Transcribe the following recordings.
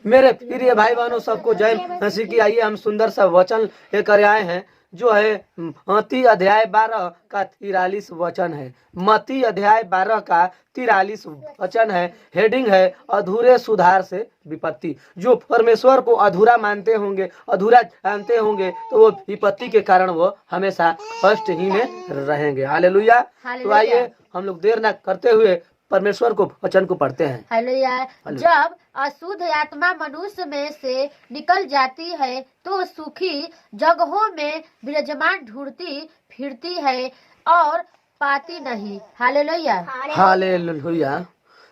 मेरे प्रिय भाई बहनों सबको जय मसीह की। आइए हम सुंदर सा वचन लेकर आए हैं जो है मत्ती अध्याय 12 का 43 वचन है। मत्ती अध्याय 12 का 43 वचन है। हेडिंग है अधूरे सुधार से विपत्ति। जो परमेश्वर को अधूरा मानते होंगे, अधूरा जानते होंगे, तो वो विपत्ति के कारण वो हमेशा कष्ट ही में रहेंगे। हालेलुया। तो आइए हम लोग देर न करते हुए परमेश्वर को वचन को पढ़ते हैं। हालेलुया। जब अशुद्ध आत्मा मनुष्य में से निकल जाती है तो सुखी जगहों में विराजमान ढूंढती फिरती है और पाती नहीं। हालेलुया। हालेलुया।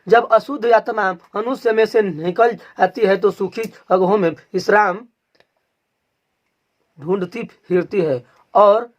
जब अशुद्ध आत्मा मनुष्य में से निकल जाती है तो सुखी जगहों में विश्राम ढूंढती फिरती है और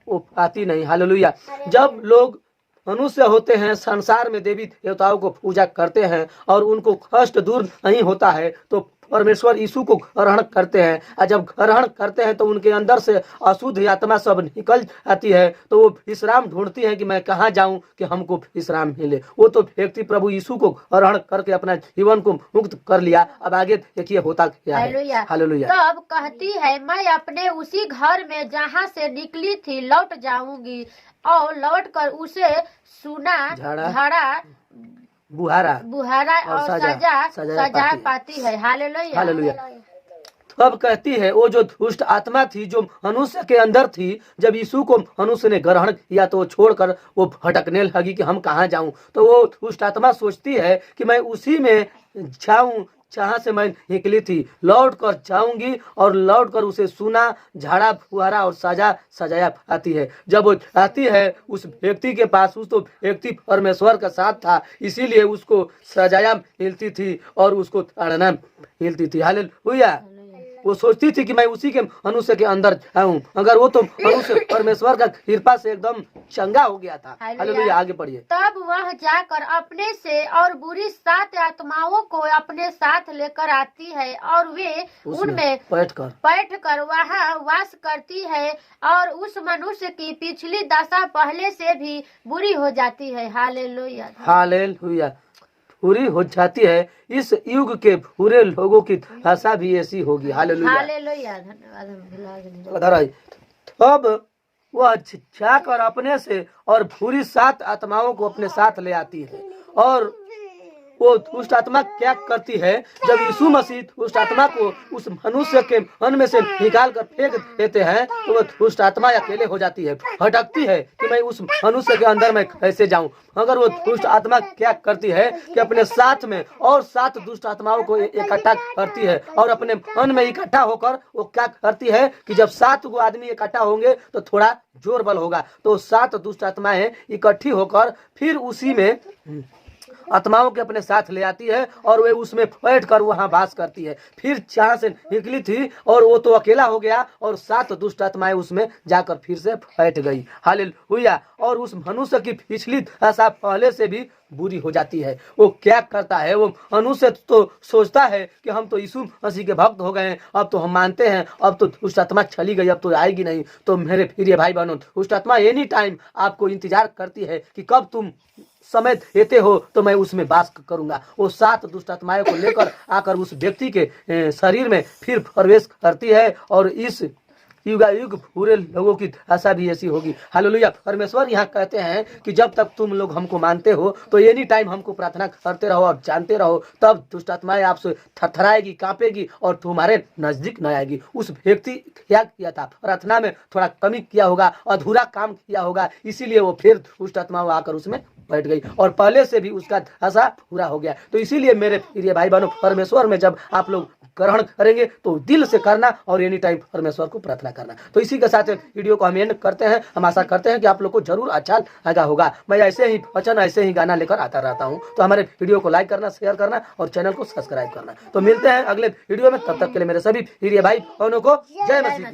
वो पाती नहीं। हालेलुया। जब लोग मनुष्य होते हैं, संसार में देवी देवताओं को पूजा करते हैं और उनको कष्ट दूर नहीं होता है तो परमेश्वर यीशु को ग्रहण करते हैं। और जब ग्रहण करते हैं तो उनके अंदर से अशुद्ध आत्मा सब निकल जाती है तो वो विश्राम ढूंढती है कि मैं कहाँ जाऊं कि हमको विश्राम मिले। वो तो व्यक्ति प्रभु यीशु को ग्रहण करके अपना जीवन को मुक्त कर लिया। अब आगे देखिए होता क्या है। हालेलुया। तब कहती है मैं अपने उसी घर में जहाँ से निकली थी लौट जाऊंगी और लौट कर उसे सुना झाड़ा बुहारा और सजा पाती है। हालेलुया। हालेलुया। तब कहती है वो जो दुष्ट आत्मा थी जो मनुष्य के अंदर थी, जब यीशु को मनुष्य ने ग्रहण किया तो छोड़कर वो भटकने लगी कि हम कहाँ जाऊं। तो वो दुष्ट आत्मा सोचती है कि मैं उसी में जाऊं जहाँ से मैं निकली थी, लौट कर जाऊंगी और लौट कर उसे सुना झाड़ा फुहारा और सजाया आती है। जब वो आती है उस व्यक्ति के पास, उस तो व्यक्ति परमेश्वर का साथ था, इसीलिए उसको सजाया मिलती थी और उसको ताड़ना मिलती थी। हालेलुया। वो सोचती थी कि मैं उसी के मनुष्य के अंदर आऊं, मगर वो तो मनुष्य परमेश्वर का कृपा से एकदम चंगा हो गया था। हालेलुया। आगे पढ़िए। तब वह जाकर अपने से और बुरी 7 आत्माओं को अपने साथ लेकर आती है और वे उनमें बैठ कर वहाँ वास करती है और उस मनुष्य की पिछली दशा पहले से भी बुरी हो जाती है। हालेलुया। हालेलुया। पूरी हो जाती है। इस युग के बुरे लोगों की दशा भी ऐसी होगी। हालेलुया। हालेलुया। धन्यवाद। तब वह जाकर अपने से और बुरी 7 आत्माओं को अपने साथ ले आती है और वो दुष्ट आत्मा क्या करती है, जब यीशु मसीह दुष्ट आत्मा को उस मनुष्य के मन में से निकाल कर फेंक देते हैं तो वो दुष्ट आत्मा अकेले हो जाती है, भटकती है कि मैं उस मनुष्य के अंदर में कैसे जाऊं। मगर वो दुष्ट आत्मा क्या करती है कि अपने साथ में और 7 दुष्ट आत्माओं को इकट्ठा करती है और अपने मन में इकट्ठा होकर वो क्या करती है कि जब 7 को आदमी इकट्ठा होंगे तो थोड़ा जोर बल होगा, तो 7 दुष्ट आत्माएं इकट्ठी होकर फिर उसी में आत्माओं के अपने साथ ले आती है और वे उसमें बैठ कर वहां वास करती है। फिर जहाँ से निकली थी और वो तो अकेला हो गया और 7 दुष्ट आत्माएं उसमें जाकर फिर से बैठ गई। हालेलुया। और उस मनुष्य की पिछली दशा पहले से भी बुरी हो जाती है। वो क्या करता है, वो मनुष्य तो सोचता है कि हम तो यीशु मसीह के भक्त हो गए, अब तो हम मानते हैं, अब तो दुष्ट आत्मा चली गई, अब तो आएगी नहीं। तो मेरे प्रिय भाई बहनों, दुष्ट आत्मा एनी टाइम आपको इंतजार करती है कि कब तुम समय देते हो तो मैं उसमें वास करूंगा। वो 7 दुष्ट आत्माओं को लेकर आकर उस व्यक्ति के शरीर में फिर प्रवेश करती है और इस युग पूरे लोगों की दशा भी ऐसी होगी। हालेलुया। परमेश्वर यहाँ कहते हैं कि जब तक तुम लोग हमको मानते हो तो एनी टाइम हमको प्रार्थना करते रहो और जानते रहो, तब दुष्ट आत्माएं आपसे थरथराएगी, कांपेगी और तुम्हारे नजदीक न आएगी। उस व्यक्ति क्या किया था, प्रार्थना में थोड़ा कमी किया होगा, अधूरा काम किया होगा, इसीलिए वो फिर दुष्ट आत्मा आकर उसमें बैठ गई और पहले से भी उसका दशा पूरा हो गया। तो इसीलिए मेरे प्रिय भाई बहनों, परमेश्वर में जब आप लोग ग्रहण करेंगे तो दिल से करना और एनी टाइम परमेश्वर को प्रार्थना करना। तो इसी के साथ वीडियो को हम एंड करते हैं। हम आशा करते हैं कि आप लोग को जरूर अच्छा लगा होगा। मैं ऐसे ही वचन, ऐसे ही गाना लेकर आता रहता हूं, तो हमारे वीडियो को लाइक करना, शेयर करना और चैनल को सब्सक्राइब करना। तो मिलते हैं अगले वीडियो में, तब तक के लिए मेरे सभी प्रिय भाई बहनों को जय मसीह की।